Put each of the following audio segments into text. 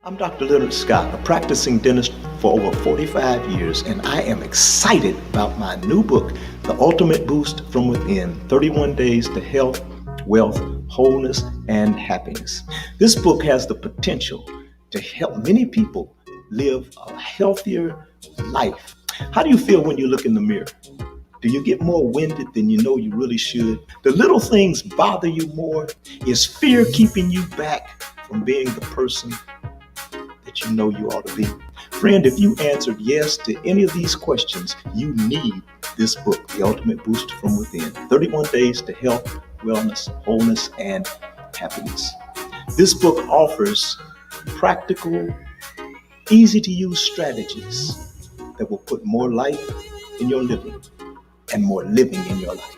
I'm Dr. Leonard Scott, a practicing dentist for over 45 years, and I am excited about my new book, The Ultimate Boost from Within, 31 Days to Health, Wealth, Wholeness, and Happiness. This book has the potential to help many people live a healthier life. How do you feel when you look in the mirror? Do you get more winded than you know you really should? The little things bother you more? Is fear keeping you back from being the person that you know you ought to be? Friend, if you answered yes to any of these questions, you need this book, The Ultimate Boost from Within, 31 Days to Health, Wellness, Wholeness, and Happiness. This book offers practical, easy-to-use strategies that will put more life in your living and more living in your life.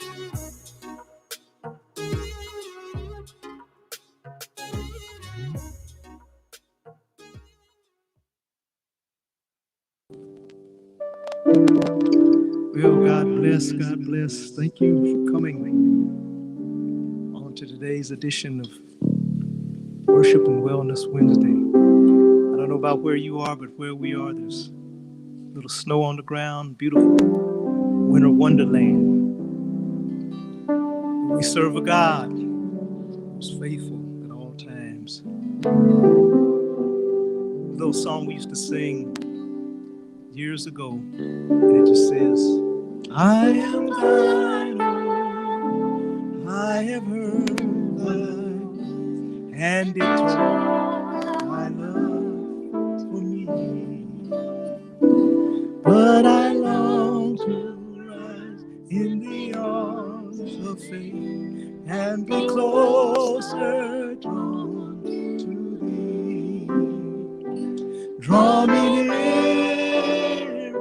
Well, God bless, God bless. Thank you for coming on to today's edition of Worship and Wellness Wednesday. I don't know about where you are, but where we are, there's a little snow on the ground, beautiful winter wonderland. We serve a God who's faithful at all times. A little song we used to sing years ago, and it just says, I am thine, oh, I have heard thine, and it told my love for me. But I long to rise in the arms of faith and be closer drawn to thee. Draw me nearer,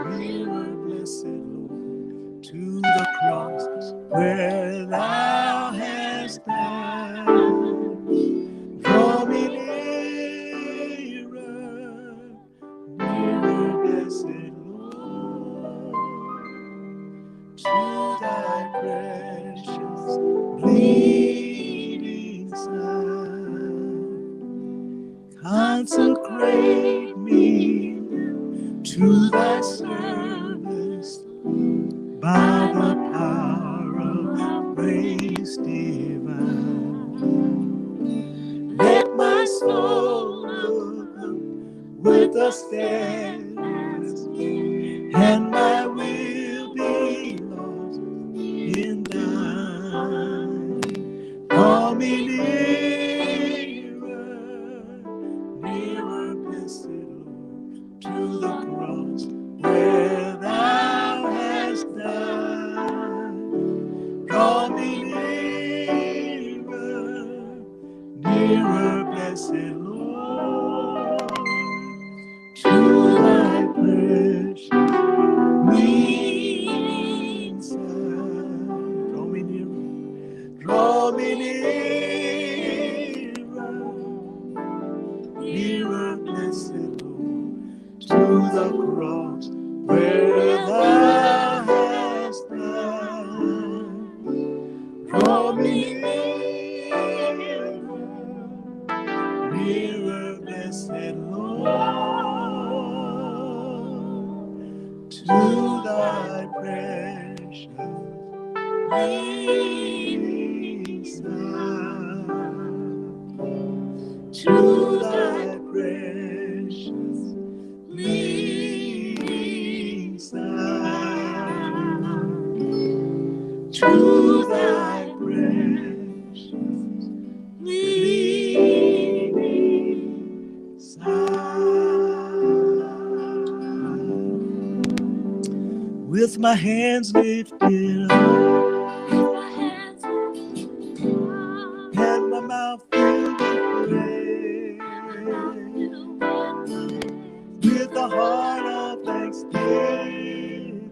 nearer, blessed Lord, to the cross where thou hast died. Draw me nearer, nearer, blessed Lord, to thy precious bleeding side. Consecrate me to thy service by the power of grace divine. Let my soul look up with a steadfast gaze, and my will be lost in thine. Call me nearer, nearer, blessed Lord, to the cross where thou hast died. Draw me nearer, nearer, blessed Lord, to thy precious bleeding side. Draw me nearer, draw me nearer, nearer, blessed Lord, to the cross where thou hast died. Draw me nearer, nearer, blessed Lord, to thy precious bleeding side, to thy precious bleeding side, to thy precious bleeding side. With my hands lifted up and my mouth filled with praise, with a heart of thanksgiving,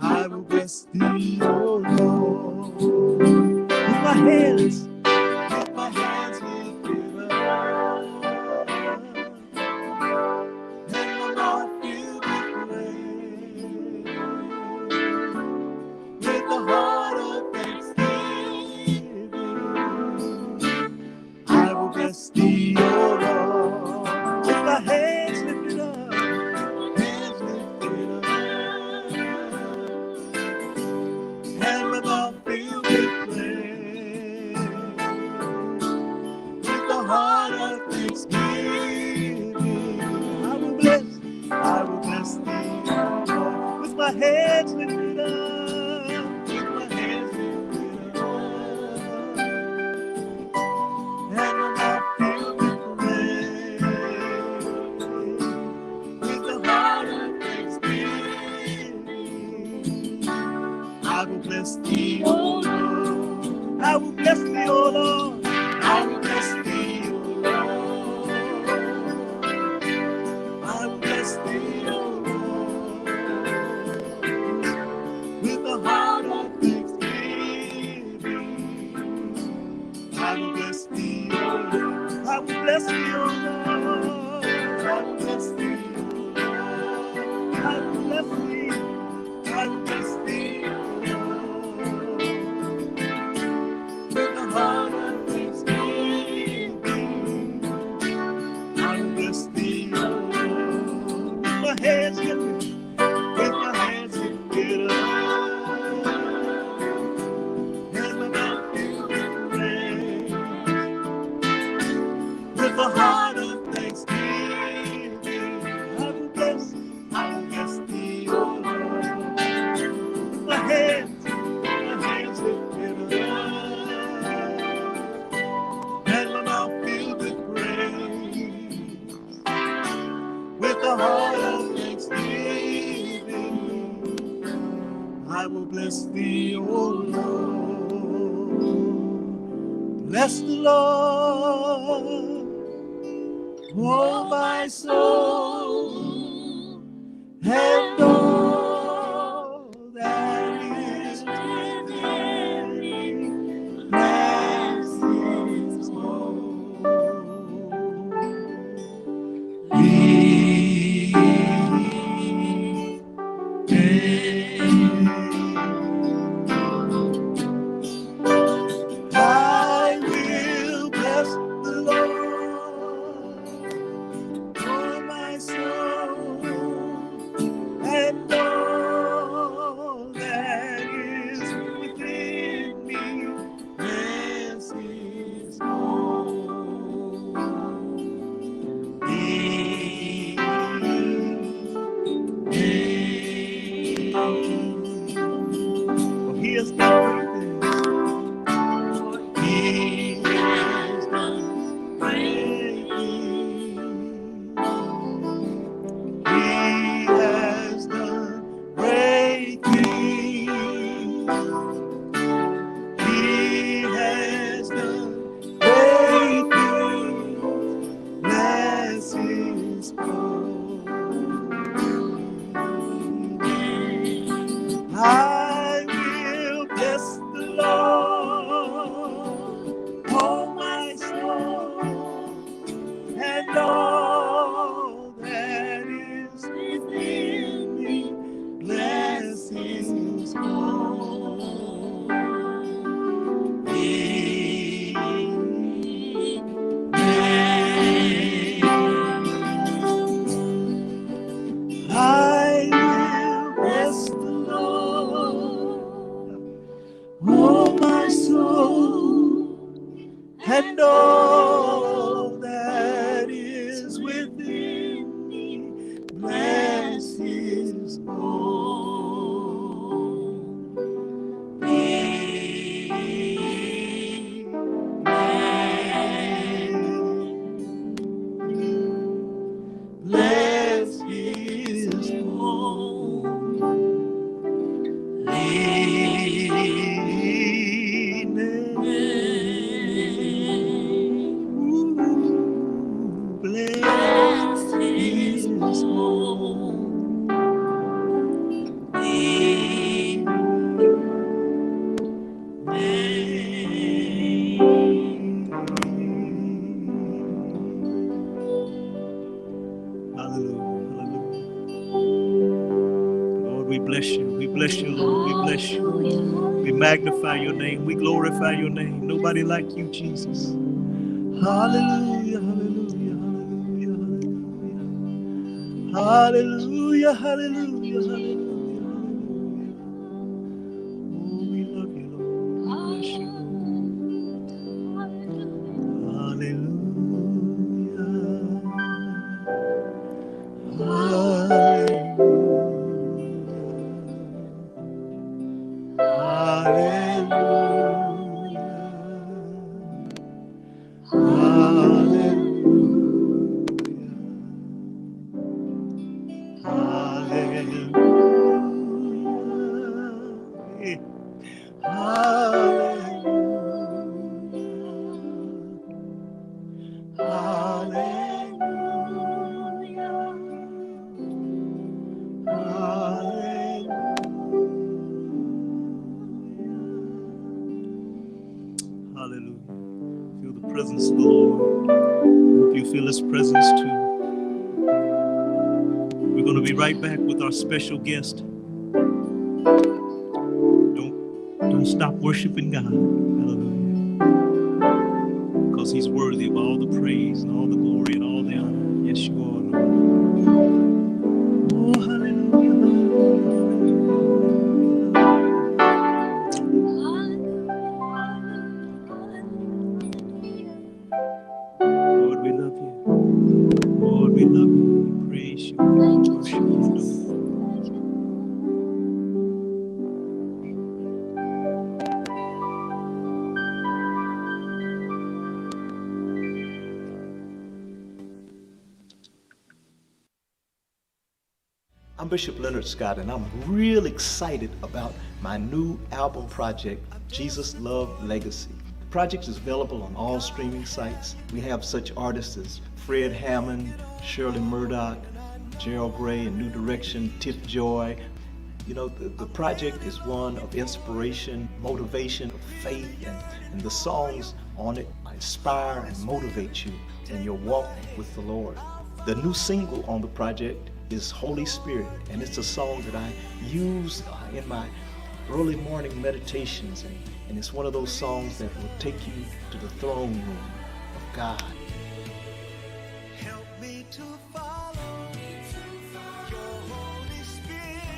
I will bless thee, O Lord. With my hands lifted up and my mouth filled with praise, with a heart of thanksgiving, I bless thee, O Lord. I will bless thee, O Lord. I will bless thee, O Lord. I will bless thee, O Lord, with a heart of thanksgiving. I will bless thee, O Lord. I will bless thee, O Lord. I will bless thee, O Lord. I will bless thee. I will bless thee, O Lord, with a heart of thanksgiving. I will bless thee, O Lord, with my hands lifted, with my hands lifted up, and my mouth filled with praise, with a heart of thanksgiving. I will bless thee, O Lord, with my hands lifted up, and my mouth filled with praise, with a heart of thanksgiving. I will bless thee, O Lord. Bless the Lord, oh my soul, and all that is within me. Bless his I will bless the Lord, oh my soul, and all that is within me. Bless his For he has done great things. He has done great things. He has done great things. He has done great things. Bless his I will bless the Lord, oh my soul, and all that is within me. Bless his I will bless the Lord, oh my soul, and all that is within me. Bless his Bless his We bless you. We bless you, Lord. We bless you. We magnify your name. We glorify your name. Nobody like you, Jesus. Hallelujah, hallelujah, hallelujah, hallelujah, hallelujah, hallelujah. Oh, we love you, Lord. We bless you. Hallelujah, hallelujah. Hallelujah. Feel the presence of the Lord. Hope you feel His presence too. We're going to be right back with our special guest. Don't stop worshiping God. Hallelujah. Because He's worthy of all the praise and all the glory and all the honor. Yes, you are, Lord. Oh, hallelujah. Lord, we love you. Lord, we love you. We praise you. We worship you. I'm Bishop Leonard Scott, and I'm real excited about my new album project, Jesus Love Legacy. The project is available on all streaming sites. We have such artists as Fred Hammond, Shirley Murdoch, Gerald Gray and New Direction, Tip Joy. You know, the project is one of inspiration, motivation, of faith, and the songs on it inspire and motivate you in your walk with the Lord. The new single on the project is Holy Spirit, and it's a song that I use in my early morning meditations, and it's one of those songs that will take you to the throne room of God. Help me to follow your Holy Spirit.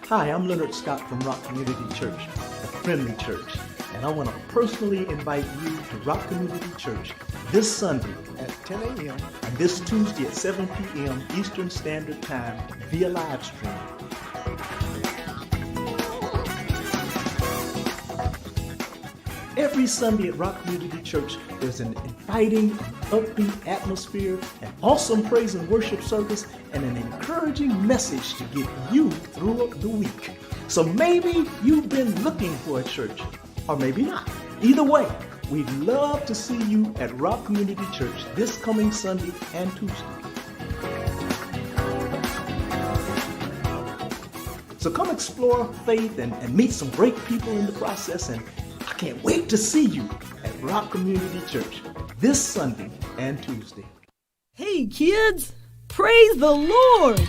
Hi, I'm Leonard Scott from Rock Community Church, the friendly church. And I want to personally invite you to Rock Community Church this Sunday at 10 a.m. and this Tuesday at 7 p.m. Eastern Standard Time via live stream. Every Sunday at Rock Community Church, there's an inviting, upbeat atmosphere, an awesome praise and worship service, and an encouraging message to get you through the week. So maybe you've been looking for a church, or maybe not. Either way, we'd love to see you at Rock Community Church this coming Sunday and Tuesday. So come explore faith and meet some great people in the process, and I can't wait to see you at Rock Community Church this Sunday and Tuesday. Hey kids, praise the Lord!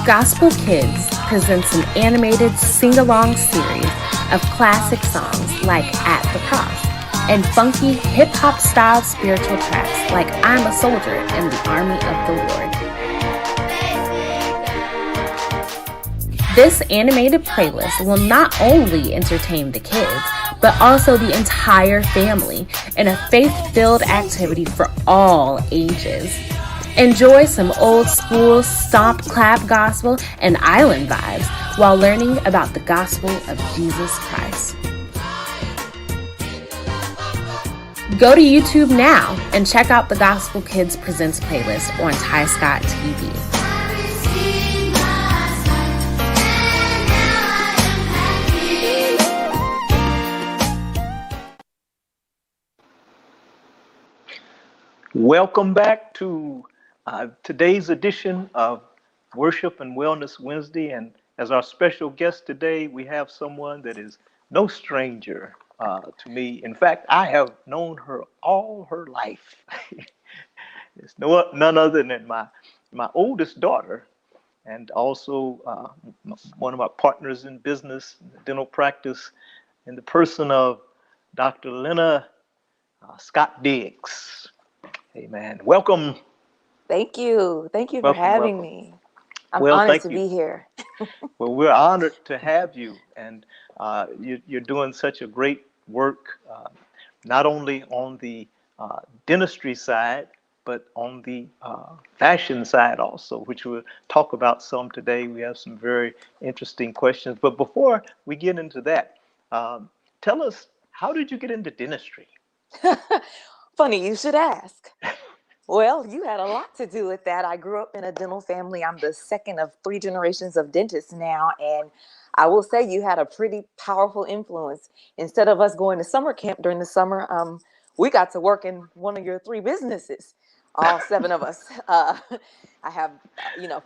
Gospel Kids presents an animated sing-along series of classic songs like At the Cross and funky hip-hop style spiritual tracks like I'm a Soldier in the Army of the Lord. This animated playlist will not only entertain the kids, but also the entire family in a faith-filled activity for all ages. Enjoy some old school stomp clap gospel and island vibes while learning about the gospel of Jesus Christ. Go to YouTube now and check out the Gospel Kids Presents playlist on Ty Scott TV. Welcome back to today's edition of Worship and Wellness Wednesday, and as our special guest today, we have someone that is no stranger to me. In fact, I have known her all her life. It's none other than my oldest daughter, and also one of my partners in business, dental practice, in the person of Dr. Lynna Scott-Diggs. Amen. Welcome. Thank you. Thank you for Welcome, having welcome. me. I'm Well, honored thank to you. be here. Well, we're honored to have you, and you're doing such a great work, not only on the dentistry side, but on the fashion side also, which we'll talk about some today. We have some very interesting questions. But before we get into that, tell us, how did you get into dentistry? Funny you should ask. Well, you had a lot to do with that. I grew up in a dental family. I'm the second of 3 generations of dentists now. And I will say you had a pretty powerful influence. Instead of us going to summer camp during the summer, we got to work in one of your 3 businesses, all 7 of us. I have,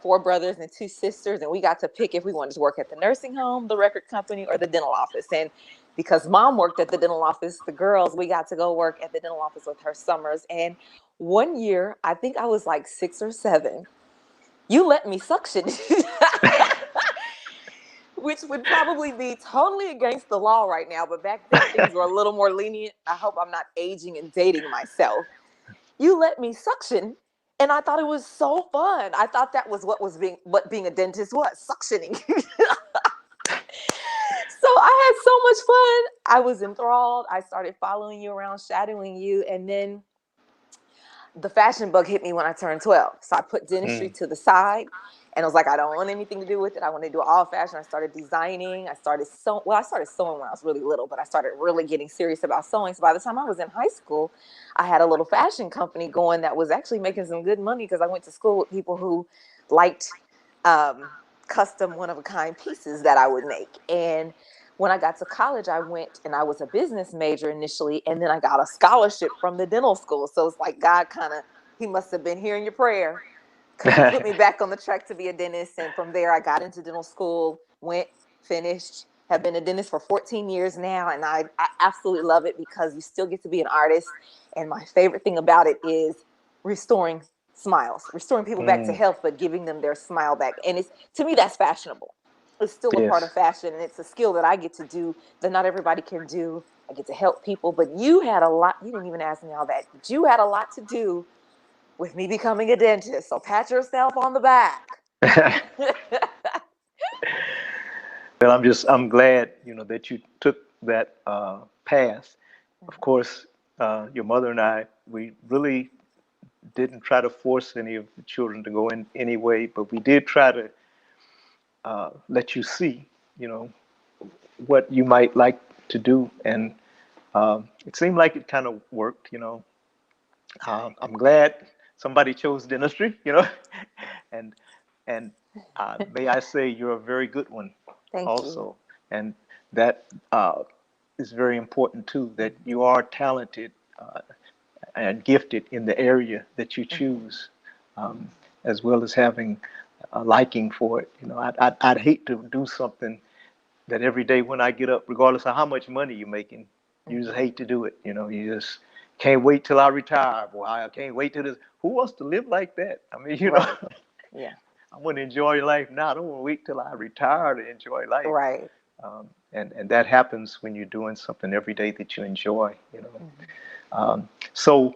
4 brothers and 2 sisters, and we got to pick if we wanted to work at the nursing home, the record company, or the dental office. And because mom worked at the dental office, the girls, we got to go work at the dental office with her summers. And one year, I think I was like 6 or 7, you let me suction, which would probably be totally against the law right now. But back then, things were a little more lenient. I hope I'm not aging and dating myself. You let me suction, and I thought it was so fun. I thought that was what being a dentist was, suctioning. So I had so much fun. I was enthralled. I started following you around, shadowing you, and then the fashion bug hit me when I turned 12. So I put dentistry to the side, and I was like, I don't want anything to do with it. I want to do all fashion. I started designing. I started sewing when I was really little, but I started really getting serious about sewing. So by the time I was in high school, I had a little fashion company going that was actually making some good money because I went to school with people who liked custom one-of-a-kind pieces that I would make. And when I got to college, I went and I was a business major initially, and then I got a scholarship from the dental school. So it's like God he must have been hearing your prayer, because he put me back on the track to be a dentist. And from there, I got into dental school, finished, have been a dentist for 14 years now. And I absolutely love it because you still get to be an artist. And my favorite thing about it is restoring smiles, restoring people back to health, but giving them their smile back. And to me, that's fashionable. It's still a part of fashion, and it's a skill that I get to do that not everybody can do. I get to help people, but you had a lot. You didn't even ask me all that, but you had a lot to do with me becoming a dentist. So pat yourself on the back. Well, I'm glad, that you took that path. Of course, your mother and I, we really didn't try to force any of the children to go in any way, but we did try to let you see, what you might like to do. And it seemed like it kind of worked, I'm glad somebody chose dentistry, and and may I say you're a very good one. Thank also. you. And that is very important too, that you are talented and gifted in the area that you choose, as well as having a liking for it. I'd hate to do something that every day when I get up, regardless of how much money you're making, you just hate to do it. You just can't wait till I retire. Boy, I can't wait till this. Who wants to live like that? I mean, Right. Yeah. I want to enjoy life now. I don't want to wait till I retire to enjoy life. Right. And that happens when you're doing something every day that you enjoy. So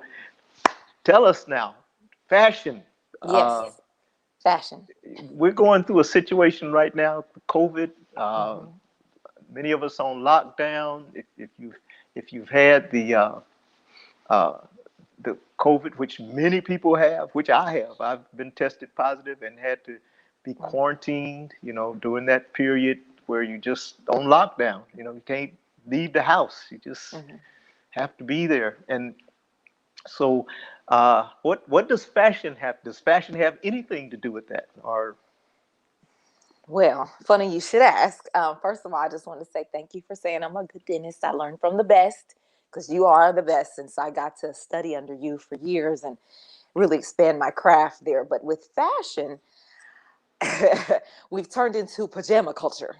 tell us now, fashion. Yes. Fashion. We're going through a situation right now, COVID. Many of us on lockdown. If you've had the COVID, which many people have, which I have. I've been tested positive and had to be quarantined, during that period where you just on lockdown. You can't leave the house. You just have to be there. And so what does fashion have? Does fashion have anything to do with that? Or Well, funny you should ask. First of all, I just want to say thank you for saying I'm a good dentist. I learned from the best, because you are the best, since I got to study under you for years and really expand my craft there. But with fashion, we've turned into pajama culture.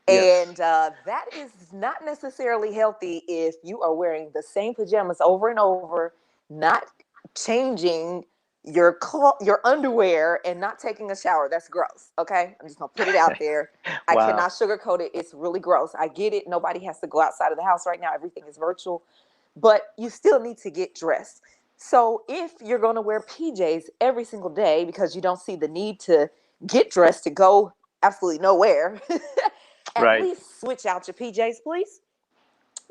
Yes. And that is not necessarily healthy if you are wearing the same pajamas over and over, not changing your underwear and not taking a shower. That's gross. Okay. I'm just going to put it out there. I Wow. cannot sugarcoat it. It's really gross. I get it. Nobody has to go outside of the house right now. Everything is virtual, but you still need to get dressed. So if you're going to wear PJs every single day because you don't see the need to get dressed to go absolutely nowhere, at Right. least switch out your PJs, please.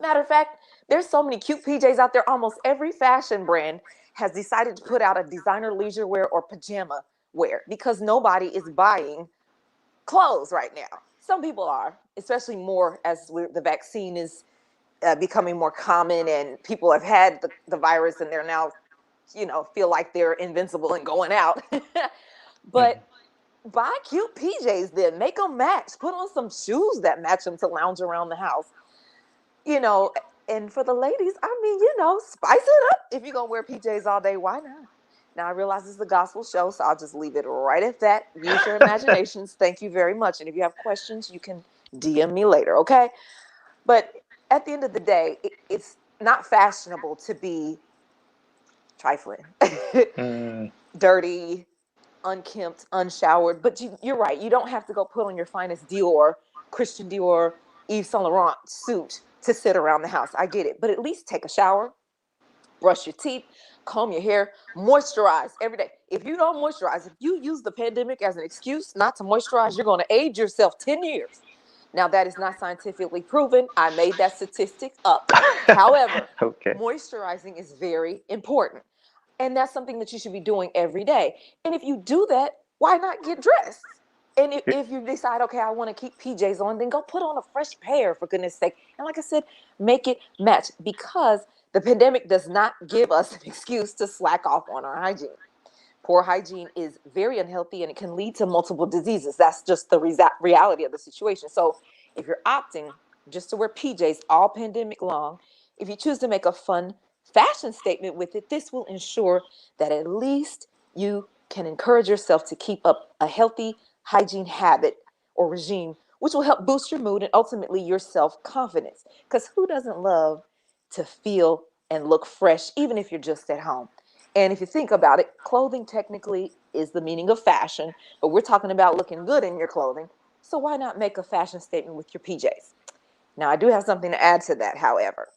Matter of fact, there's so many cute PJs out there. Almost every fashion brand has decided to put out a designer leisure wear or pajama wear because nobody is buying clothes right now. Some people are, especially more as the vaccine is becoming more common and people have had the virus and they're now feel like they're invincible and going out. But buy cute PJs then. Make them match. Put on some shoes that match them to lounge around the house. And for the ladies, I mean, spice it up. If you're going to wear PJs all day, why not? Now, I realize this is a gospel show, so I'll just leave it right at that. Use your imaginations. Thank you very much. And if you have questions, you can DM me later, okay? But at the end of the day, it's not fashionable to be trifling, dirty, unkempt, unshowered. But you're right. You don't have to go put on your finest Dior, Christian Dior, Yves Saint Laurent suit to sit around the house. I get it. But at least take a shower, brush your teeth, comb your hair, moisturize every day. If you don't moisturize, if you use the pandemic as an excuse not to moisturize, you're going to age yourself 10 years. Now, that is not scientifically proven. I made that statistic up. However, moisturizing is very important. And that's something that you should be doing every day. And if you do that, why not get dressed? And if you decide, okay, I want to keep PJs on, then go put on a fresh pair, for goodness sake. And like I said, make it match, because the pandemic does not give us an excuse to slack off on our hygiene. Poor hygiene is very unhealthy, and it can lead to multiple diseases. That's just the reality of the situation. So if you're opting just to wear PJs all pandemic long, if you choose to make a fun fashion statement with it, this will ensure that at least you can encourage yourself to keep up a healthy hygiene habit or regime, which will help boost your mood and ultimately your self-confidence. Because who doesn't love to feel and look fresh, even if you're just at home? And if you think about it, clothing technically is the meaning of fashion, but we're talking about looking good in your clothing. So why not make a fashion statement with your PJs? Now, I do have something to add to that, however.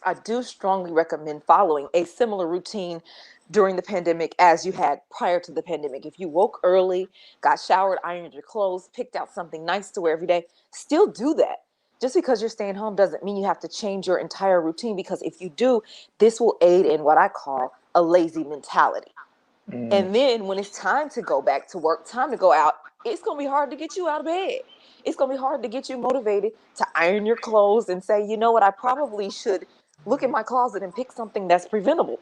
I do strongly recommend following a similar routine during the pandemic as you had prior to the pandemic. If you woke early, got showered, ironed your clothes, picked out something nice to wear every day, still do that. Just because you're staying home doesn't mean you have to change your entire routine, because if you do, this will aid in what I call a lazy mentality. And then when it's time to go back to work, time to go out, it's going to be hard to get you out of bed. It's going to be hard to get you motivated to iron your clothes and say, you know what, I probably should look in my closet and pick something that's presentable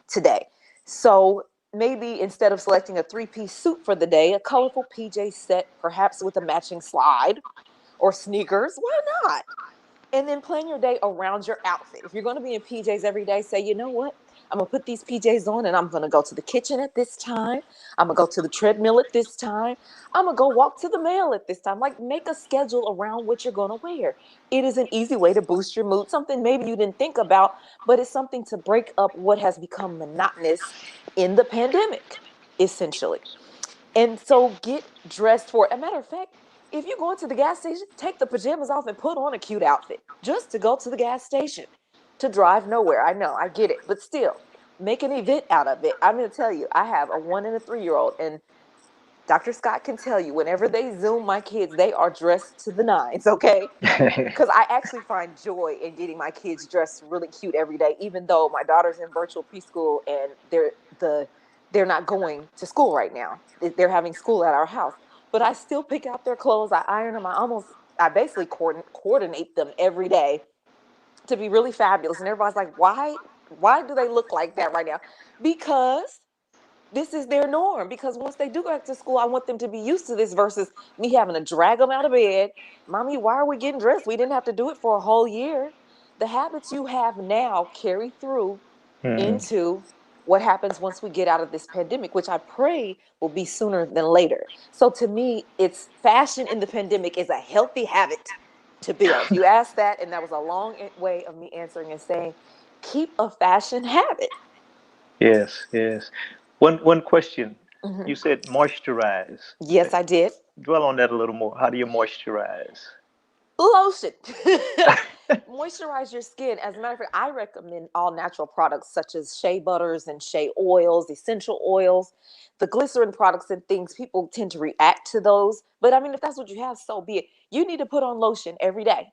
today. So maybe instead of selecting a 3-piece suit for the day, a colorful PJ set, perhaps with a matching slide or sneakers. Why not? And then plan your day around your outfit. If you're going to be in PJs every day, say, you know what? I'm going to put these PJs on and I'm going to go to the kitchen at this time. I'm going to go to the treadmill at this time. I'm going to go walk to the mail at this time. Like, make a schedule around what you're going to wear. It is an easy way to boost your mood. Something maybe you didn't think about, but it's something to break up what has become monotonous in the pandemic, essentially. And so get dressed for it. As a matter of fact, if you're going to the gas station, take the pajamas off and put on a cute outfit just to go to the gas station, to drive nowhere. I know, I get it, but still, make an event out of it. I'm going to tell you, I have a 1 and a 3-year-old, and Dr. Scott can tell you, whenever they Zoom my kids, they are dressed to the nines, okay? Because I actually find joy in getting my kids dressed really cute every day, even though my daughter's in virtual preschool and they're not going to school right now. They're having school at our house. But I still pick out their clothes. I iron them. I basically coordinate them every day to be really fabulous. And everybody's like, why do they look like that right now? Because this is their norm. Because once they do go back to school, I want them to be used to this versus me having to drag them out of bed. Mommy, why are we getting dressed? We didn't have to do it for a whole year. The habits you have now carry through into what happens once we get out of this pandemic, which I pray will be sooner than later. So to me, it's fashion in the pandemic is a healthy habit to build. You asked that, and that was a long way of me answering and saying, keep a fashion habit. Yes. One question. You said moisturize. Yes, I did. Dwell on that a little more. How do you moisturize? Lotion. Moisturize your skin. As a matter of fact, I recommend all natural products such as shea butters and shea oils, essential oils, the glycerin products and things. People tend to react to those. But I mean, if that's what you have, so be it. You need to put on lotion every day.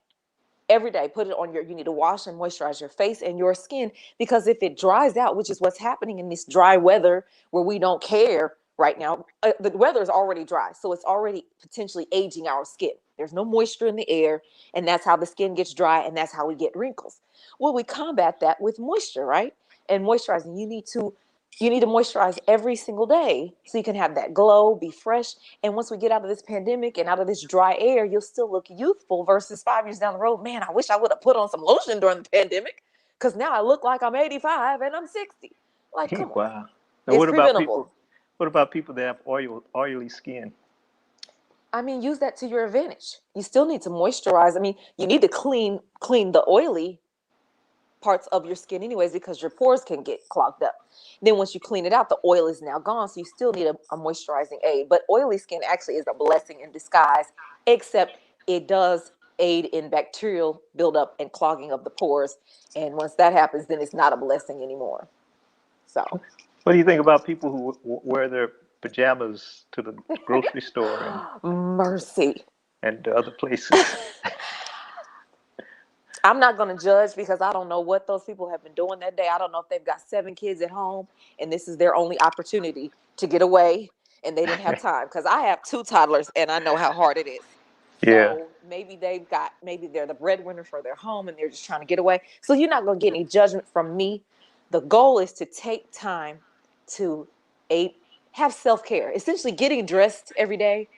Every day, put it on you need to wash and moisturize your face and your skin, because if it dries out, which is what's happening in this dry weather where we don't care right now. The weather is already dry, so it's already potentially aging our skin. There's no moisture in the air, and that's how the skin gets dry, and that's how we get wrinkles. Well, we combat that with moisture, right? And moisturizing, you need to moisturize every single day so you can have that glow, be fresh. And once we get out of this pandemic and out of this dry air, you'll still look youthful versus 5 years down the road. Man, I wish I would have put on some lotion during the pandemic because now I look like I'm 85 and I'm 60. Like, come on. Wow. Now, It's what about preventable. people? What about people that have oily skin? I mean, use that to your advantage. You still need to moisturize. I mean, you need to clean the oily parts of your skin anyways because your pores can get clogged up. Then once you clean it out, the oil is now gone, so you still need a moisturizing aid. But oily skin actually is a blessing in disguise, except it does aid in bacterial buildup and clogging of the pores. And once that happens, then it's not a blessing anymore. So What do you think about people who wear their pajamas to the grocery store mercy. and other places? I'm not going to judge because I don't know what those people have been doing that day. I don't know if they've got 7 kids at home and this is their only opportunity to get away and they didn't have time. Because I have 2 toddlers and I know how hard it is. Yeah. So maybe they're the breadwinner for their home and they're just trying to get away. So you're not going to get any judgment from me. The goal is to take time to have self-care. Essentially getting dressed every day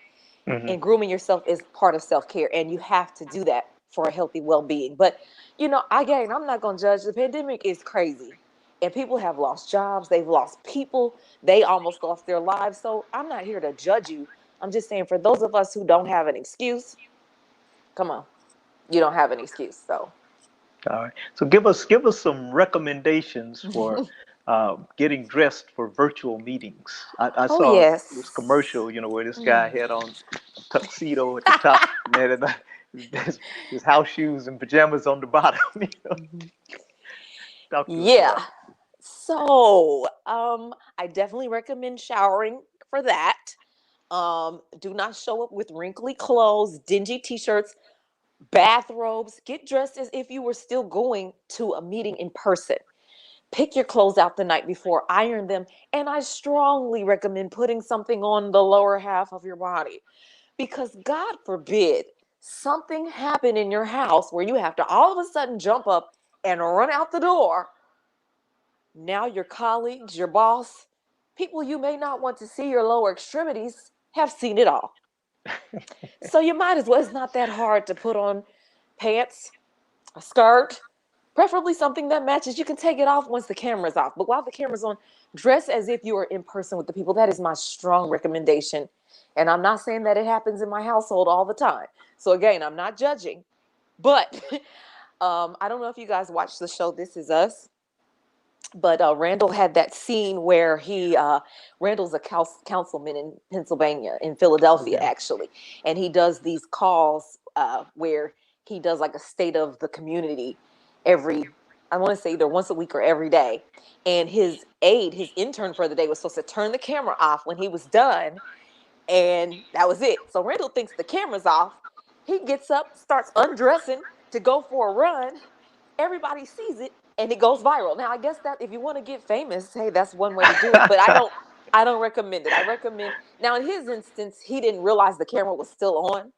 and grooming yourself is part of self-care. And you have to do that for a healthy well-being. But, again, I'm not going to judge. The pandemic is crazy. And people have lost jobs. They've lost people. They almost lost their lives. So I'm not here to judge you. I'm just saying for those of us who don't have an excuse, come on. You don't have an excuse. So. All right. So give us some recommendations for getting dressed for virtual meetings. I saw this commercial, where this guy had on a tuxedo at the top and had his house shoes and pajamas on the bottom. Talk to us about it. So I definitely recommend showering for that. Do not show up with wrinkly clothes, dingy t-shirts, bathrobes. Get dressed as if you were still going to a meeting in person. Pick your clothes out the night before, iron them, and I strongly recommend putting something on the lower half of your body because God forbid something happen in your house where you have to all of a sudden jump up and run out the door. Now your colleagues, your boss, people you may not want to see your lower extremities have seen it all. So you might as well, it's not that hard to put on pants, a skirt, preferably something that matches. You can take it off once the camera's off, but while the camera's on, dress as if you are in person with the people. That is my strong recommendation. And I'm not saying that it happens in my household all the time. So again, I'm not judging, but I don't know if you guys watched the show This Is Us, but Randall had that scene where Randall's a councilman in Pennsylvania, in Philadelphia, actually. And he does these calls where he does like a state of the community I want to say either once a week or every day. And his intern for the day was supposed to turn the camera off when he was done. And that was it. So Randall thinks the camera's off. He gets up, starts undressing to go for a run. Everybody sees it and it goes viral. Now, I guess that if you want to get famous, hey, that's one way to do it. But I don't recommend it. I recommend, now in his instance, he didn't realize the camera was still on.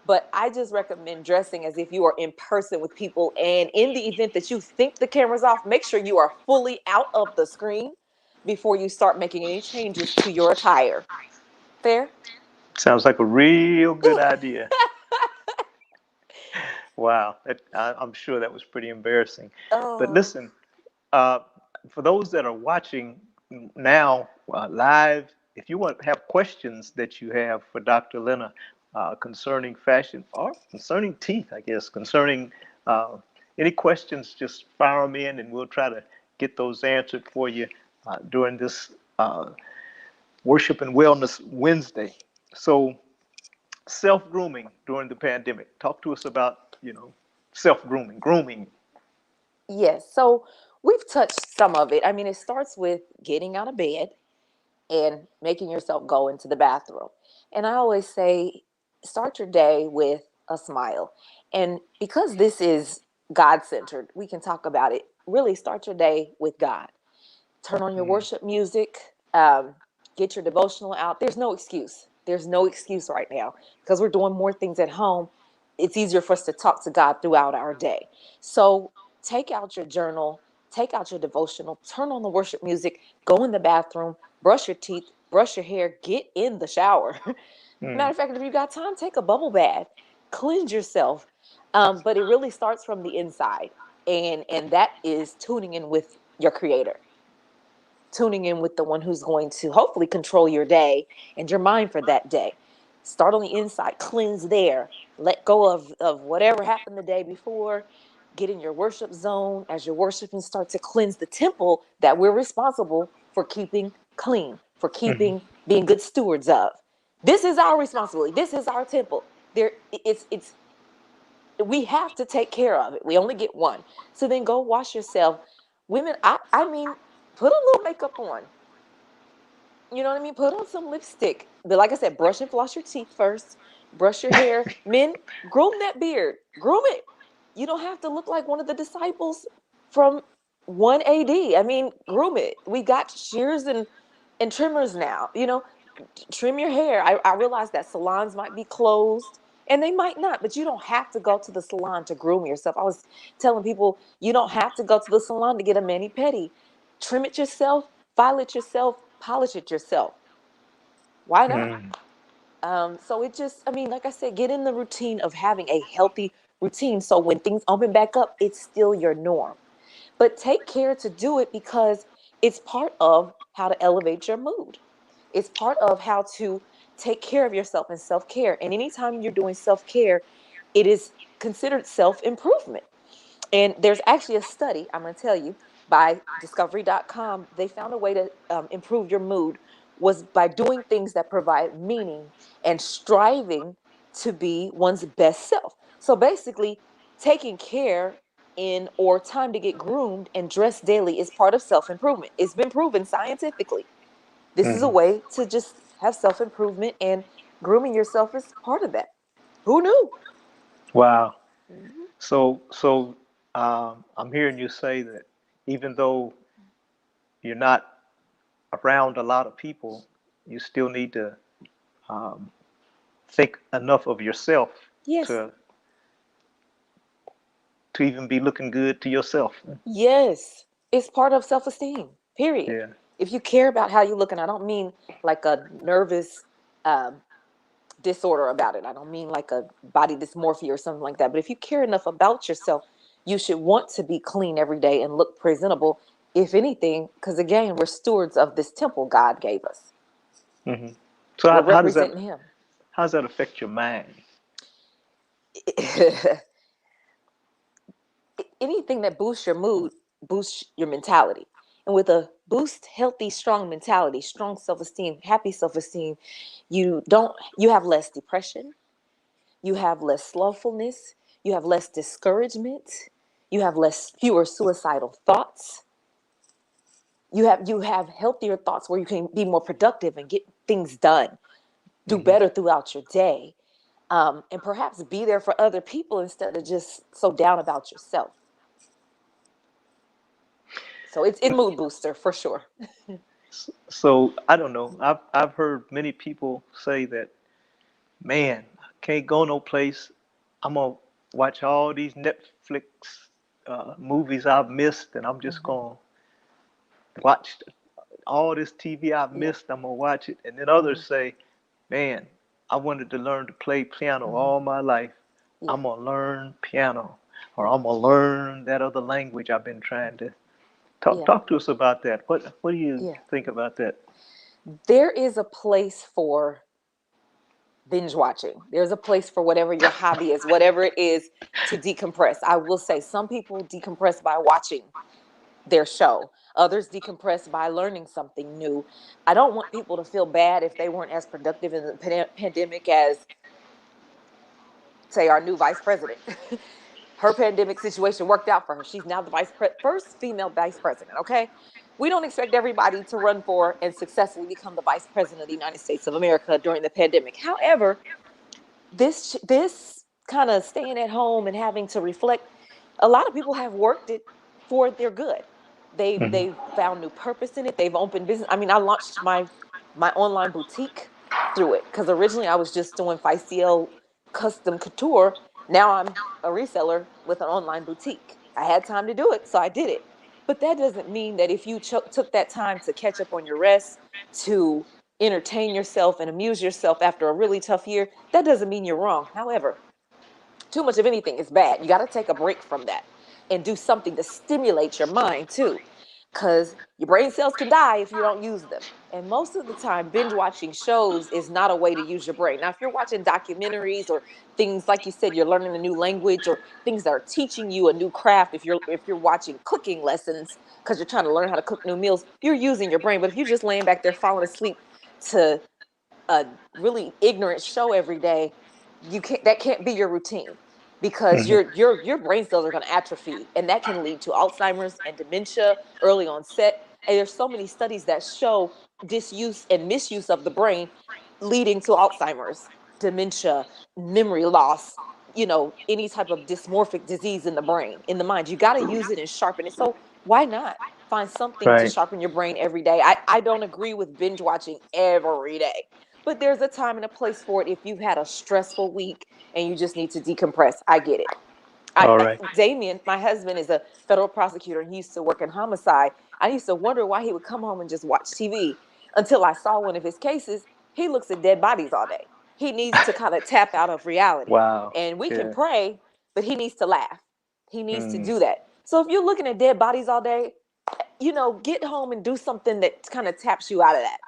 But I just recommend dressing as if you are in person with people. And in the event that you think the camera's off, make sure you are fully out of the screen before you start making any changes to your attire. Fair? Sounds like a real good idea. Wow. I'm sure that was pretty embarrassing. But listen, for those that are watching now live, if you want to have questions that you have for Dr. Lynna, concerning fashion or concerning teeth, I guess, concerning any questions, just fire them in and we'll try to get those answered for you during this Worship and Wellness Wednesday. So self-grooming during the pandemic. Talk to us about, grooming. Yes. So we've touched some of it. I mean, it starts with getting out of bed and making yourself go into the bathroom. And I always say, start your day with a smile. And because this is God-centered, we can talk about it. Really start your day with God. Turn on your worship music. get your devotional out. There's no excuse. There's no excuse right now because we're doing more things at home. It's easier for us to talk to God throughout our day. So take out your journal, take out your devotional, turn on the worship music, go in the bathroom, brush your teeth, brush your hair, get in the shower. Matter of fact, if you got time, take a bubble bath, cleanse yourself. But it really starts from the inside, and that is tuning in with your Creator, tuning in with the one who's going to hopefully control your day and your mind for that day. Start on the inside, cleanse there, let go of whatever happened the day before, get in your worship zone as you're worshiping, start to cleanse the temple that we're responsible for keeping clean, for keeping, being good stewards of. This is our responsibility. This is our temple. It's we have to take care of it. We only get one. So then go wash yourself. Women, I mean, put a little makeup on. You know what I mean? Put on some lipstick. But like I said, brush and floss your teeth first. Brush your hair. Men, groom that beard. Groom it. You don't have to look like one of the disciples from 1 AD. I mean, groom it. We got shears and trimmers now. You know, trim your hair. I realize that salons might be closed and they might not, but you don't have to go to the salon to groom yourself. I was telling people you don't have to go to the salon to get a mani-pedi. Trim it yourself, file it yourself, polish it yourself. Why not? So it just, I mean, like I said, get in the routine of having a healthy routine. So when things open back up, it's still your norm. But take care to do it because it's part of how to elevate your mood. It's part of how to take care of yourself and self-care. And anytime you're doing self-care, it is considered self-improvement. And there's actually a study, I'm going to tell you, by discovery.com. They found a way to improve your mood was by doing things that provide meaning and striving to be one's best self. So basically, taking care in or time to get groomed and dressed daily is part of self-improvement. It's been proven scientifically. This is a way to just have self-improvement, and grooming yourself is part of that. Who knew? Wow. Mhm. So I'm hearing you say that even though you're not around a lot of people, you still need to um, think enough of yourself Yes. to to even be looking good to yourself. Yes. It's part of self-esteem, period. Yeah. If you care about how you look, and I don't mean like a nervous um, disorder about it. I don't mean like a body dysmorphia or something like that. But if you care enough about yourself, you should want to be clean every day and look presentable, if anything, because again, we're stewards of this temple God gave us. hmm So We're how does that representing Him. affect your mind? Anything that boosts your mood boosts your mentality. And with a boost, healthy, strong mentality, strong self-esteem, happy self-esteem, you have less depression, you have less slothfulness, you have less discouragement, you have fewer suicidal thoughts. You have healthier thoughts where you can be more productive and get things done, do hmm better throughout your day, and perhaps be there for other people instead of just so down about yourself. So it's a mood booster for sure. So I don't know. I've heard many people say that, man, I can't go no place. I'm gonna watch all these Netflix movies I've missed, and I'm just Hmm. gonna watch all this TV I've Yeah. missed. I'm gonna watch it. And then Hmm. others say, man, I wanted to learn to play piano Hmm. all my life. Yeah. I'm gonna learn piano, or I'm gonna learn that other language I've been trying to Yeah. talk to us about that. What do you Yeah. think about that? There is a place for binge watching. There's a place for whatever your hobby is, whatever it is to decompress. I will say some people decompress by watching their show. Others decompress by learning something new. I don't want people to feel bad if they weren't as productive in the pandemic as, say, our new vice president. Her pandemic situation worked out for her. She's now the first female vice president. Okay, we don't expect everybody to run for and successfully become the vice president of the United States of America during the pandemic. However, this kind of staying at home and having to reflect, a lot of people have worked it for their good. They've hmm they've found new purpose in it. They've opened business. I mean, I launched my my online boutique through it. Because originally I was just doing feisty.L custom couture. Now I'm a reseller with an online boutique. I had time to do it, so I did it. But that doesn't mean that if you took that time to catch up on your rest, to entertain yourself and amuse yourself after a really tough year, that doesn't mean you're wrong. However, too much of anything is bad. You got to take a break from that and do something to stimulate your mind too, because your brain cells can die if you don't use them. And most of the time, binge watching shows is not a way to use your brain. Now, if you're watching documentaries or things like you said, you're learning a new language or things that are teaching you a new craft. If you're watching cooking lessons because you're trying to learn how to cook new meals, you're using your brain. But if you're just laying back there falling asleep to a really ignorant show every day, that can't be your routine, because your brain cells are going to atrophy, and that can lead to Alzheimer's and dementia, early onset. And there's so many studies that show disuse and misuse of the brain leading to Alzheimer's, dementia, memory loss, any type of dysmorphic disease in the brain, in the mind. You got to use it and sharpen it. So why not find something to Right. sharpen your brain every day? I don't agree with binge watching every day, but there's a time and a place for it if you've had a stressful week and you just need to decompress. I get it. All right. Damien, my husband, is a federal prosecutor, and he used to work in homicide. I used to wonder why he would come home and just watch TV, until I saw one of his cases. He looks at dead bodies all day. He needs to kind of tap out of reality. Wow. And we can Yeah. pray, but he needs to laugh. He needs to Mm. do that. So if you're looking at dead bodies all day, get home and do something that kind of taps you out of that.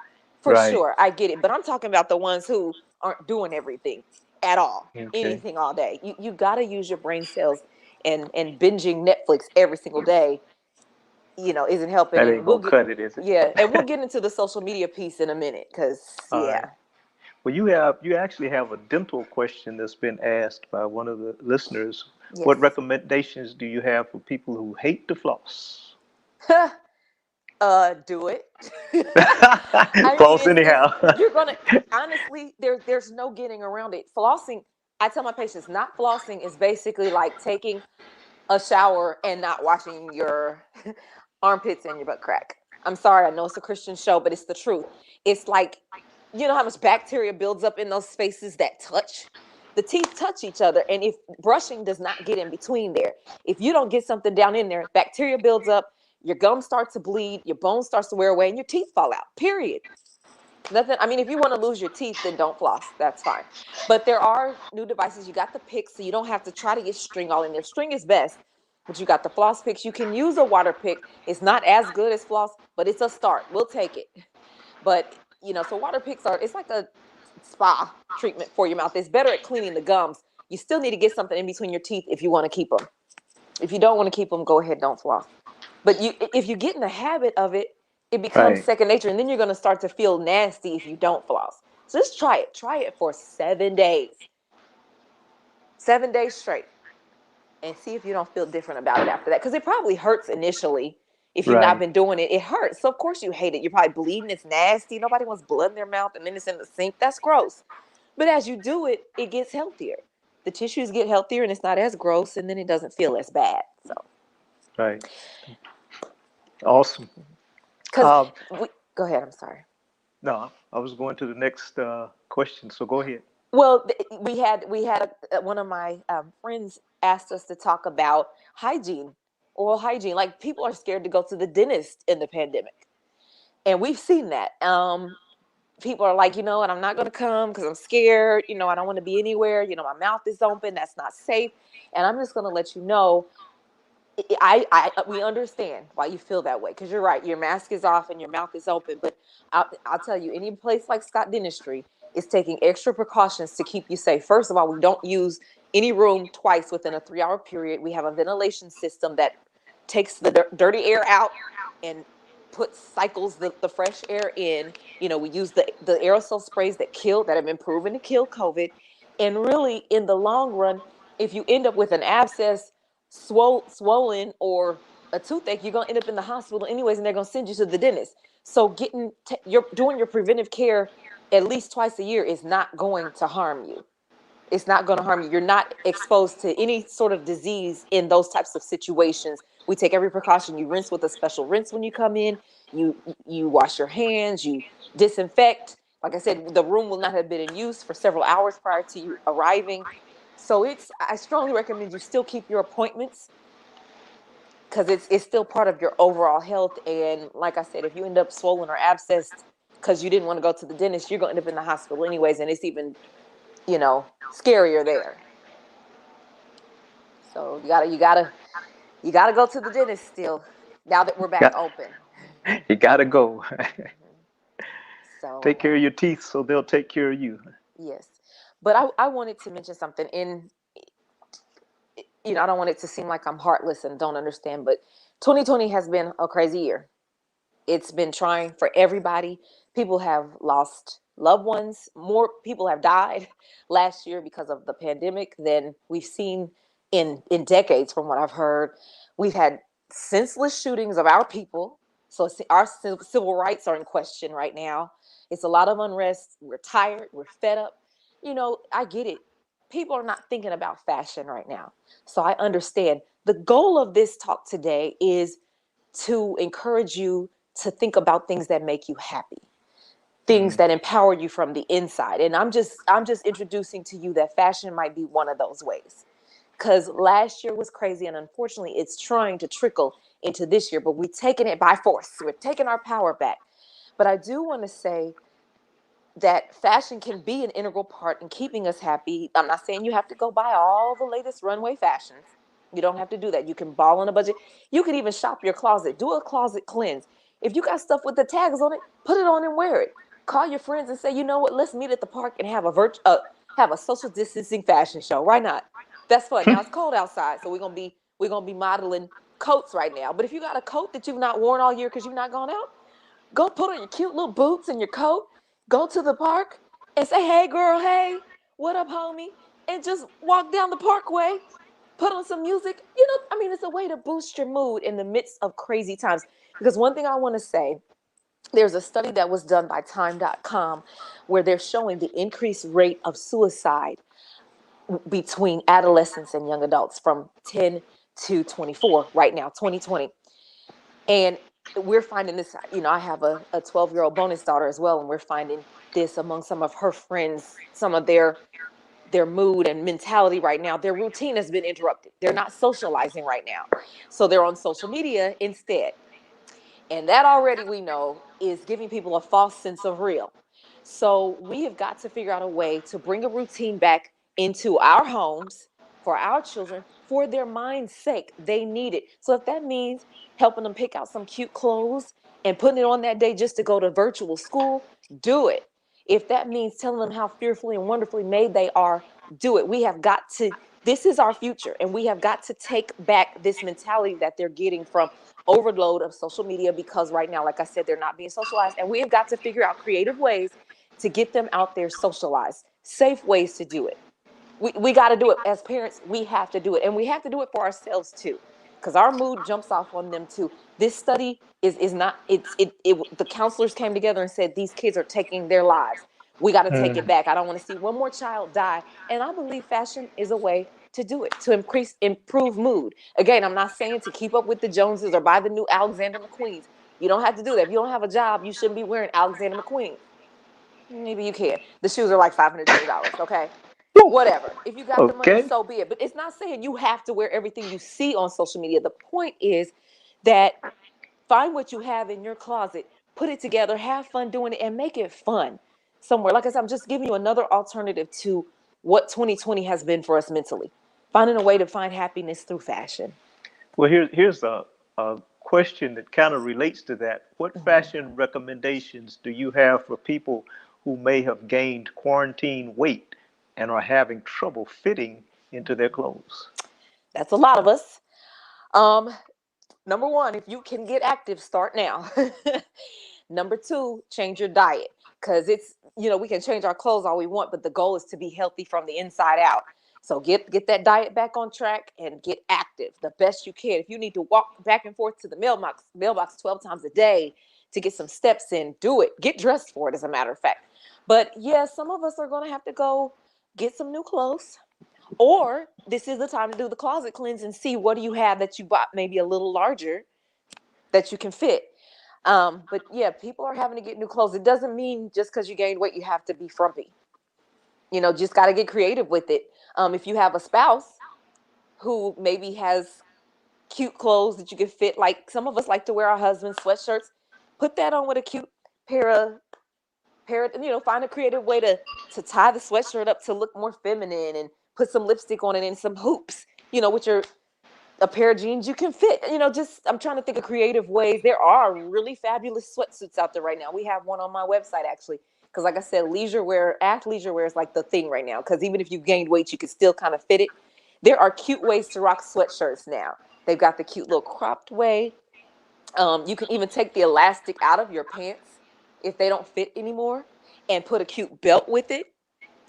For Right. sure, I get it. But I'm talking about the ones who aren't doing everything at all, Okay. anything all day. You got to use your brain cells, and binging Netflix every single day, isn't helping. That And ain't gonna cut it, is it? yeah, and we'll get into the social media piece in a minute, because All yeah. right. Well, you actually have a dental question that's been asked by one of the listeners. Yes. What recommendations do you have for people who hate to floss? Do it. Floss anyhow. You're gonna, honestly, there's no getting around it. Flossing, I tell my patients, not flossing is basically like taking a shower and not washing your armpits and your butt crack. I'm sorry, I know it's a Christian show, but it's the truth. It's like, you know how much bacteria builds up in those spaces that touch? The teeth touch each other, and if brushing does not get in between there, if you don't get something down in there, bacteria builds up, your gums start to bleed, your bone starts to wear away, and your teeth fall out, period. Nothing. I mean, if you want to lose your teeth, then don't floss. That's fine. But there are new devices. You got the picks, so you don't have to try to get string all in there. String is best, but you got the floss picks. You can use a water pick. It's not as good as floss, but it's a start. We'll take it. But so water picks it's like a spa treatment for your mouth. It's better at cleaning the gums. You still need to get something in between your teeth if you want to keep them. If you don't want to keep them, go ahead, don't floss. But if you get in the habit of it, it becomes Right. second nature, and then you're going to start to feel nasty if you don't floss. So just try it. Try it for 7 days. 7 days straight. And see if you don't feel different about it after that. Because it probably hurts initially. If you've not Right. been doing it, it hurts. So of course you hate it. You're probably bleeding. It's nasty. Nobody wants blood in their mouth, and then it's in the sink. That's gross. But as you do it, it gets healthier. The tissues get healthier, and it's not as gross, and then it doesn't feel as bad. So, Right. Awesome. because go ahead. I'm sorry. No, I was going to the next question, so go ahead. Well, we had one of my friends asked us to talk about hygiene, oral hygiene. Like, people are scared to go to the dentist in the pandemic, and we've seen that. People are like, and I'm not going to come because I'm scared. I don't want to be anywhere. My mouth is open. That's not safe. And I'm just going to let you know, we understand why you feel that way, because you're right. Your mask is off and your mouth is open. But I'll tell you, any place like Scott Dentistry is taking extra precautions to keep you safe. First of all, we don't use any room twice within a 3-hour period. We have a ventilation system that takes the dirty air out and cycles the fresh air in. We use the aerosol sprays that have been proven to kill COVID. And really, in the long run, if you end up with an abscess, swollen, or a toothache, you're going to end up in the hospital anyways, and they're going to send you to the dentist. So you're doing your preventive care at least twice a year is not going to harm you. It's not going to harm you. You're not exposed to any sort of disease in those types of situations. We take every precaution. You rinse with a special rinse when you come in. You wash your hands. You disinfect. Like I said, the room will not have been in use for several hours prior to you arriving. So I strongly recommend you still keep your appointments, because it's still part of your overall health. And like I said, if you end up swollen or abscessed because you didn't want to go to the dentist, you're going to end up in the hospital anyways, and it's even, scarier there. So you gotta go to the dentist still, now that we're back Got, open. you gotta go. So Take care of your teeth so they'll take care of you. yes, but I wanted to mention something. I don't want it to seem like I'm heartless and don't understand, but 2020 has been a crazy year. It's been trying for everybody. People have lost loved ones. More people have died last year because of the pandemic than we've seen in decades, from what I've heard. We've had senseless shootings of our people. So our civil rights are in question right now. It's a lot of unrest. We're tired. We're fed up. I get it. People are not thinking about fashion right now. So I understand. The goal of this talk today is to encourage you to think about things that make you happy, things that empower you from the inside. And I'm just introducing to you that fashion might be one of those ways. Because last year was crazy, and unfortunately it's trying to trickle into this year, but we're taking it by force. We're taking our power back. But I do want to say that fashion can be an integral part in keeping us happy. I'm not saying you have to go buy all the latest runway fashions. You don't have to do that. You can ball on a budget. You can even shop your closet. Do a closet cleanse. If you got stuff with the tags on it, put it on and wear it. Call your friends and say, you know what? Let's meet at the park and have a social distancing fashion show. Why not? That's fun. Now it's cold outside, so we're gonna be modeling coats right now. But if you got a coat that you've not worn all year because you've not gone out, go put on your cute little boots and your coat, go to the park and say, hey girl, hey, what up, homie? And just walk down the parkway, put on some music. It's a way to boost your mood in the midst of crazy times. Because one thing I want to say, there's a study that was done by time.com where they're showing the increased rate of suicide between adolescents and young adults from 10 to 24 right now, 2020. And we're finding this, I have a 12-year-old bonus daughter as well, and we're finding this among some of her friends, some of their mood and mentality right now. Their routine has been interrupted. They're not socializing right now. So they're on social media instead. And that already, we know, is giving people a false sense of real. So we have got to figure out a way to bring a routine back into our homes for our children, for their mind's sake. They need it. So if that means helping them pick out some cute clothes and putting it on that day just to go to virtual school, do it. If that means telling them how fearfully and wonderfully made they are, do it. We have got to, this is our future, and we have got to take back this mentality that they're getting from overload of social media, because right now, like I said, they're not being socialized, and we have got to figure out creative ways to get them out there socialized, safe ways to do it. We got to do it as parents. We have to do it, and we have to do it for ourselves too, because our mood jumps off on them too. This study is not, the counselors came together and said these kids are taking their lives. We got to take it back. I don't want to see one more child die, and I believe fashion is a way to do it, to improve mood. Again, I'm not saying to keep up with the Joneses or buy the new Alexander McQueens. You don't have to do that. If you don't have a job, you shouldn't be wearing Alexander McQueen. Maybe you can. The shoes are like $520, okay? Whatever. If you got the money, Okay. so be it. But it's not saying you have to wear everything you see on social media. The point is that find what you have in your closet, put it together, have fun doing it, and make it fun somewhere. Like I said, I'm just giving you another alternative to what 2020 has been for us mentally. Finding a way to find happiness through fashion. Well, here's a question that kind of relates to that. What fashion recommendations do you have for people who may have gained quarantine weight and are having trouble fitting into their clothes? That's a lot of us. Number one, if you can get active, start now. Number two, change your diet, because we can change our clothes all we want, but the goal is to be healthy from the inside out. So get that diet back on track and get active the best you can. If you need to walk back and forth to the mailbox 12 times a day to get some steps in, do it. Get dressed for it, as a matter of fact. But yeah, some of us are going to have to go get some new clothes. Or this is the time to do the closet cleanse and see what do you have that you bought maybe a little larger that you can fit. But yeah, people are having to get new clothes. It doesn't mean just because you gained weight, you have to be frumpy. Just got to get creative with it. If you have a spouse who maybe has cute clothes that you can fit, like some of us like to wear our husband's sweatshirts, put that on with a cute pair of find a creative way to tie the sweatshirt up to look more feminine and put some lipstick on it and some hoops, with a pair of jeans you can fit. I'm trying to think of creative ways. There are really fabulous sweatsuits out there right now. We have one on my website actually, because like I said, athleisure wear is like the thing right now, because even if you gained weight, you can still kind of fit it. There are cute ways to rock sweatshirts now. They've got the cute little cropped way. You can even take the elastic out of your pants if they don't fit anymore and put a cute belt with it.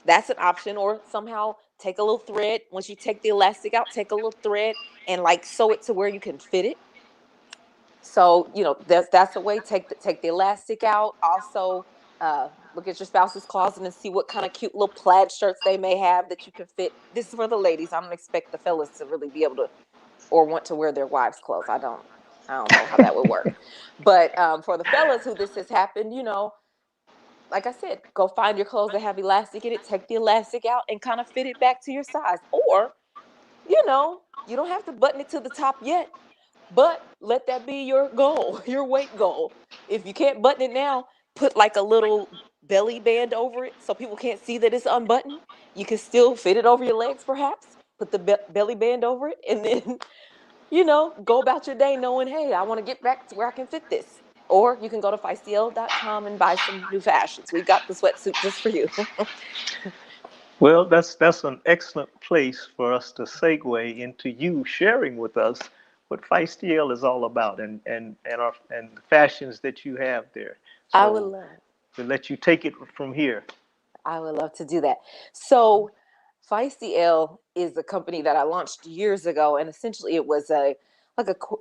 That's an option. Or somehow take a little thread. Once you take the elastic out, take a little thread and like sew it to where you can fit it. So, that's a way. Take the elastic out. Also, look at your spouse's closet and see what kind of cute little plaid shirts they may have that you can fit. This is for the ladies. I don't expect the fellas to really be able to or want to wear their wives' clothes. I don't know how that would work. But for the fellas who this has happened, like I said, go find your clothes that have elastic in it, take the elastic out and kind of fit it back to your size. Or, you don't have to button it to the top yet, but let that be your goal, your weight goal. If you can't button it now, put like a little belly band over it so people can't see that it's unbuttoned. You can still fit it over your legs perhaps, put the belly band over it, and then go about your day knowing, hey, I want to get back to where I can fit this. Or you can go to feisty.L.com and buy some new fashions. We've got the sweatsuit just for you. Well, that's an excellent place for us to segue into you sharing with us what feisty.L is all about and the fashions that you have there. I would So love to let you take it from here. I would love to do that. So feisty.L is a company that I launched years ago, and essentially it was a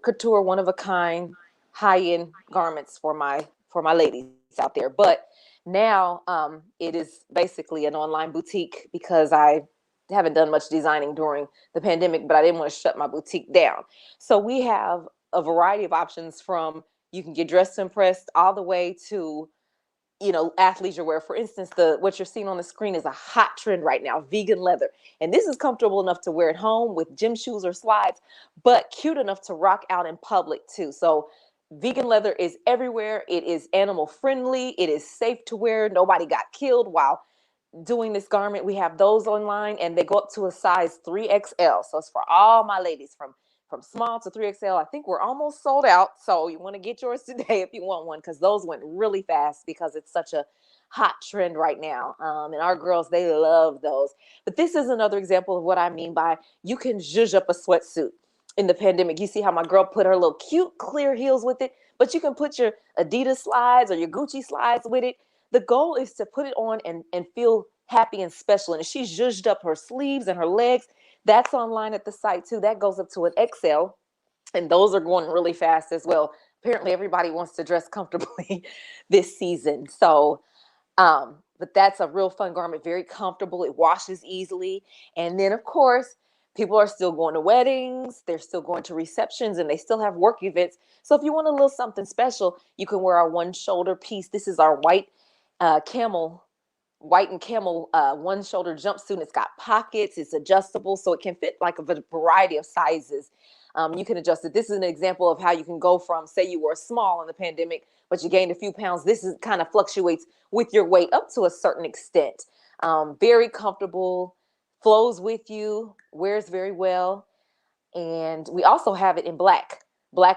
couture, one of a kind, high end garments for my ladies out there. But now it is basically an online boutique because I haven't done much designing during the pandemic, but I didn't want to shut my boutique down. So we have a variety of options, from you can get dressed to impress all the way to athleisure wear. For instance, what you're seeing on the screen is a hot trend right now, vegan leather. And this is comfortable enough to wear at home with gym shoes or slides, but cute enough to rock out in public too. So vegan leather is everywhere. It is animal friendly. It is safe to wear. Nobody got killed while doing this garment. We have those online, and they go up to a size 3XL. So it's for all my ladies, from small to 3XL. I think we're almost sold out. So you want to get yours today if you want one, because those went really fast because it's such a hot trend right now. And our girls, they love those. But this is another example of what I mean by you can zhuzh up a sweatsuit in the pandemic. You see how my girl put her little cute clear heels with it, but you can put your Adidas slides or your Gucci slides with it. The goal is to put it on and feel happy and special. And if she zhuzhed up her sleeves and her legs, that's online at the site too. That goes up to an XL, and those are going really fast as well. Apparently everybody wants to dress comfortably this season. So, but that's a real fun garment, very comfortable. It washes easily. And then of course, people are still going to weddings, they're still going to receptions, and they still have work events. So if you want a little something special, you can wear our one shoulder piece. This is our white and camel one shoulder jumpsuit. It's got pockets, it's adjustable, so it can fit like a variety of sizes. You can adjust it. This is an example of how you can go from, say you were small in the pandemic, but you gained a few pounds. This is kind of fluctuates with your weight up to a certain extent. Very comfortable, flows with you, wears very well. And we also have it in black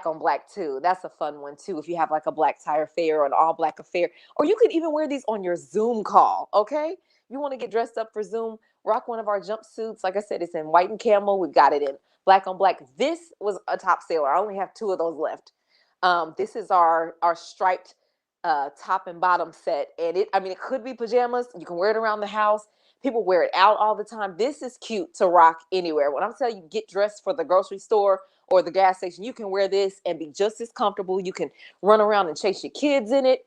on black too. That's a fun one too. If you have like a black tie affair or an all black affair, or you could even wear these on your Zoom call. Okay. You want to get dressed up for Zoom, rock one of our jumpsuits. Like I said, it's in white and camel. We've got it in black on black. This was a top seller. I only have 2 of those left. This is our striped top and bottom set. And it could be pajamas. You can wear it around the house. People wear it out all the time. This is cute to rock anywhere. When I'm telling you, get dressed for the grocery store or the gas station, you can wear this and be just as comfortable. You can run around and chase your kids in it.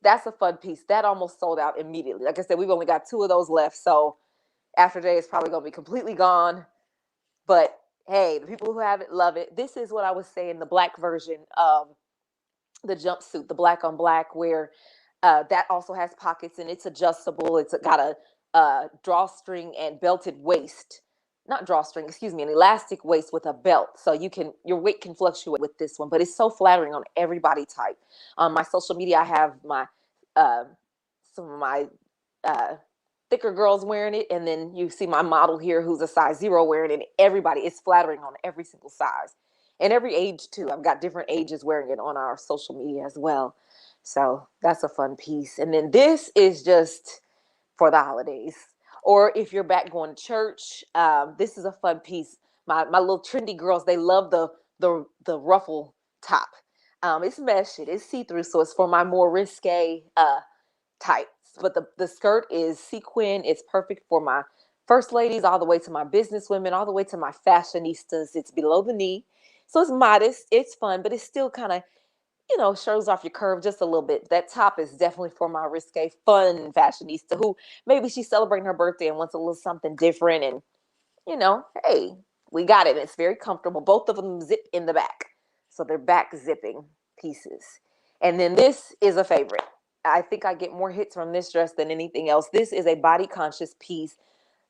that's a fun piece. That almost sold out immediately. Like I said, we've only got 2 of those left. So after today, it's probably going to be completely gone. But hey, the people who have it love it. This is what I was saying, the black version of the jumpsuit, the black on black, where that also has pockets and it's adjustable. It's got a drawstring and belted waist. Not drawstring, excuse me, an elastic waist with a belt. So your weight can fluctuate with this one, but it's so flattering on every body type. On my social media, I have my some of my thicker girls wearing it, and then you see my model here who's a size 0 wearing it. Everybody, it's flattering on every single size and every age too. I've got different ages wearing it on our social media as well. So that's a fun piece. And then this is just for the holidays, or if you're back going to church, this is a fun piece. My little trendy girls, they love the ruffle top. It's mesh, it is see-through, so it's for my more risque types. But the skirt is sequin. It's perfect for my first ladies, all the way to my business women, all the way to my fashionistas. It's below the knee, so it's modest, it's fun, but it's still kind of, shows off your curve just a little bit. That top is definitely for my risque, fun fashionista who maybe she's celebrating her birthday and wants a little something different. And, hey, we got it. It's very comfortable. Both of them zip in the back. So they're back zipping pieces. And then this is a favorite. I think I get more hits from this dress than anything else. This is a body conscious piece.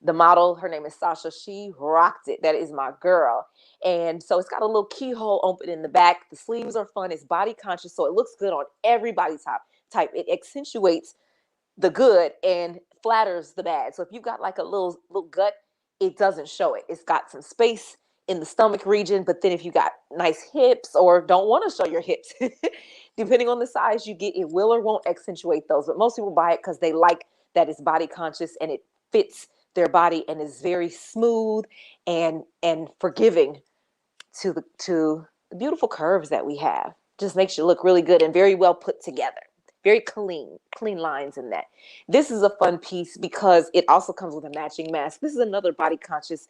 The model, her name is Sasha. She rocked it. That is my girl. And so it's got a little keyhole open in the back. The sleeves are fun. It's body conscious, so it looks good on every body type. It accentuates the good and flatters the bad. So if you've got like a little gut, it doesn't show it. It's got some space in the stomach region, but then if you got nice hips or don't want to show your hips, depending on the size you get, it will or won't accentuate those. But most people buy it because they like that it's body conscious and it fits their body and is very smooth and forgiving to the beautiful curves that we have. Just makes you look really good and very well put together. Very clean lines in that. This is a fun piece because it also comes with a matching mask. This is another body conscious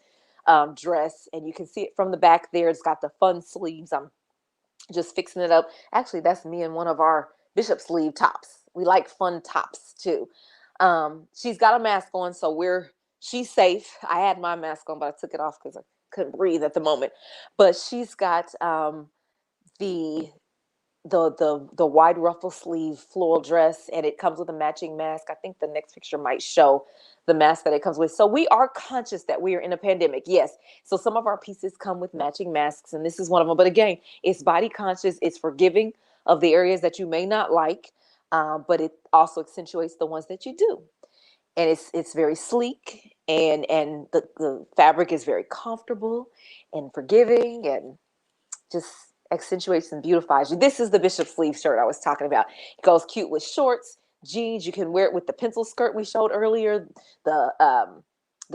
dress, and you can see it from the back there. It's got the fun sleeves. I'm just fixing it up. Actually, that's me and one of our Bishop sleeve tops. We like fun tops too. She's got a mask on, so she's safe. I had my mask on, but I took it off because I couldn't breathe at the moment. But she's got the wide ruffle sleeve floral dress, and it comes with a matching mask. I think the next picture might show the mask that it comes with. So we are conscious that we are in a pandemic. Yes. So some of our pieces come with matching masks, and this is one of them. But again, it's body conscious. It's forgiving of the areas that you may not like, but it also accentuates the ones that you do. And it's very sleek, and the fabric is very comfortable and forgiving and just accentuates and beautifies you. This is the Bishop sleeve shirt I was talking about. It goes cute with shorts, jeans. You can wear it with the pencil skirt we showed earlier. The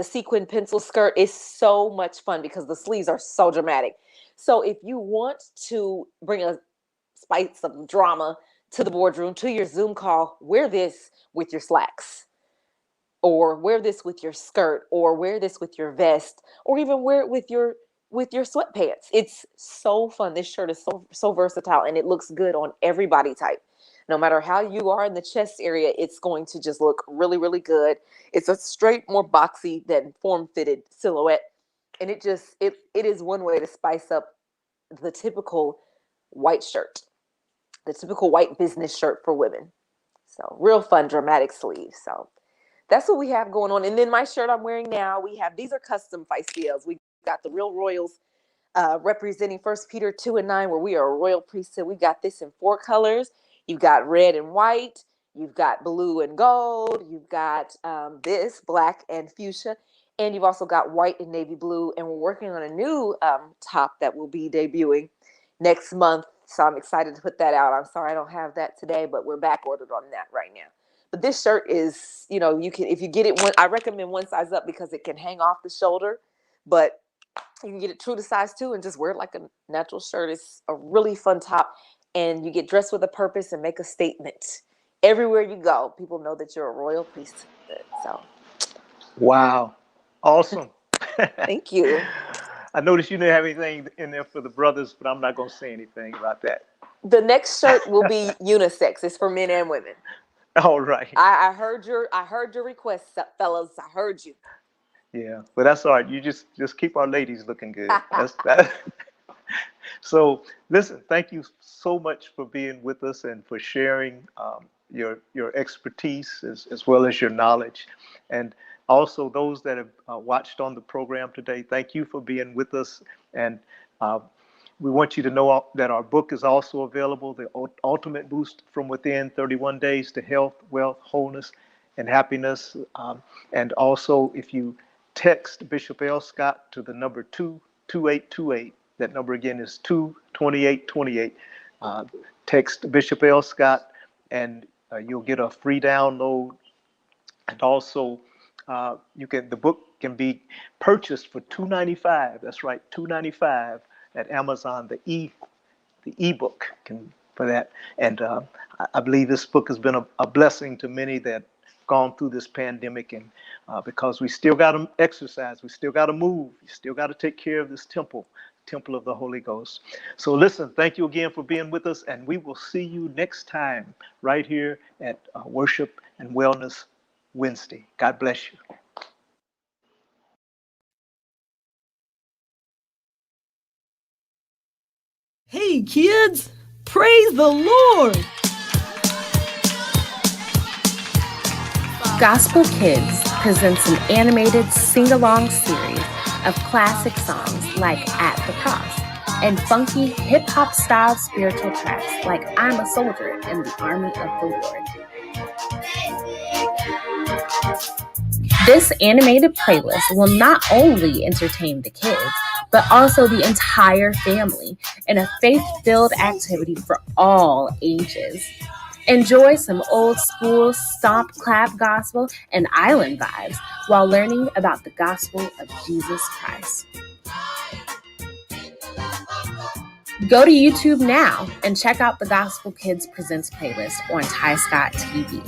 sequin pencil skirt is so much fun because the sleeves are so dramatic. So if you want to bring a spice of drama to the boardroom, to your Zoom call, wear this with your slacks, or wear this with your skirt, or wear this with your vest, or even wear it with your sweatpants. It's so fun. This shirt is so versatile, and it looks good on every body type. No matter how you are in the chest area, it's going to just look really, really good. It's a straight, more boxy than form-fitted silhouette. And it is one way to spice up the typical white shirt, the typical white business shirt for women. So real fun, dramatic sleeves. So that's what we have going on. And then my shirt I'm wearing now, these are custom feisty-Ls. We got the Real Royals representing 1 Peter 2:9, where we are a royal priesthood. We got this in 4 colors. You've got red and white. You've got blue and gold. You've got this black and fuchsia. And you've also got white and navy blue. And we're working on a new top that will be debuting next month. So I'm excited to put that out. I'm sorry I don't have that today, but we're back ordered on that right now. But this shirt is, you can, if you get it, I recommend one size up because it can hang off the shoulder, but you can get it true to size 2 and just wear it like a natural shirt. It's a really fun top, and you get dressed with a purpose and make a statement. Everywhere you go, people know that you're a royal priesthood. So, Wow. Awesome. thank you. I noticed you didn't have anything in there for the brothers, but I'm not going to say anything about that. The next shirt will be unisex. It's for men and women. All right. I heard your request, fellas. I heard you. Yeah, but that's all right. You just keep our ladies looking good. That's that. So listen, thank you so much for being with us and for sharing your expertise as well as your knowledge, and also those that have watched on the program today. Thank you for being with us, and we want you to know that our book is also available, The Ultimate Boost from Within, 31 Days to Health, Wealth, Wholeness, and Happiness. And also, if you text Bishop L. Scott to the number 22828, that number again is 22828. Text Bishop L. Scott, and you'll get a free download. And also, the book can be purchased for $2.95. That's right, $2.95 at Amazon. The ebook for that. And I believe this book has been a blessing to many that gone through this pandemic, and because we still got to exercise, we still got to move, we still got to take care of this temple of the Holy Ghost. So listen, thank you again for being with us, and we will see you next time right here at Worship and Wellness Wednesday. God bless you. Hey, kids, praise the Lord. Gospel Kids presents an animated sing-along series of classic songs like At the Cross and funky hip-hop style spiritual tracks like I'm a Soldier in the Army of the Lord. This animated playlist will not only entertain the kids, but also the entire family in a faith-filled activity for all ages. Enjoy some old school stomp clap gospel and island vibes while learning about the gospel of Jesus Christ. Go to YouTube now and check out the Gospel Kids Presents playlist on Ty Scott TV.